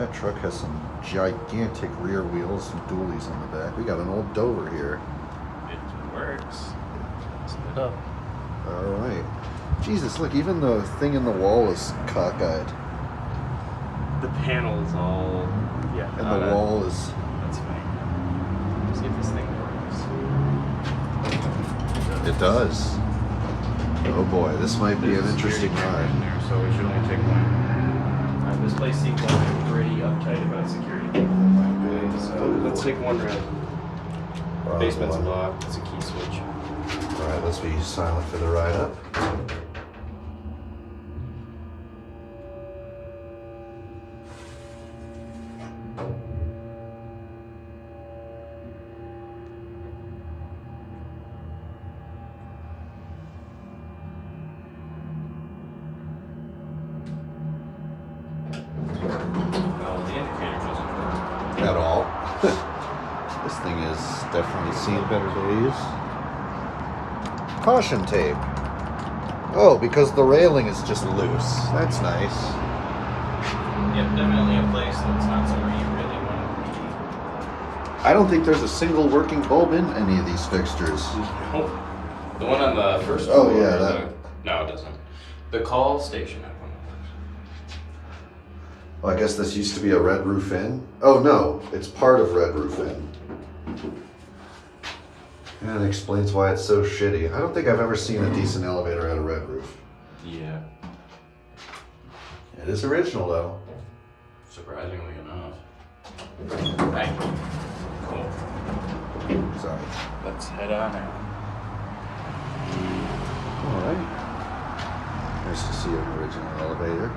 That truck has some gigantic rear wheels and dualies on the back. We got an old Dover here. It works. Set it up. All right. Jesus, look, even the thing in the wall is cockeyed. The panel's all, yeah. And the wall is... That's fine. Let's see if this thing works. It does. Oh boy, this might be an interesting ride. In there, so we should only take one. This place seems like they're pretty uptight about security. Okay, so let's take one ride. Basement's locked. It's a key switch. All right, let's be silent for the ride up. Well, the indicator doesn't work. At all. This thing has definitely seen better days. Caution tape. Oh, because the railing is just loose. That's nice. Yep, definitely a place that's not somewhere you really want to be. I don't think there's a single working bulb in any of these fixtures. No. The one on the first Oh, floor. yeah, that. No, it doesn't. The call station had one. Well, I guess this used to be a Red Roof Inn. Oh no, it's part of Red Roof Inn. And it explains why it's so shitty. I don't think I've ever seen a decent elevator at a Red Roof. Yeah. It is original though. Surprisingly enough. Right. Cool. Sorry. Let's head on out. All right. Nice to see an original elevator.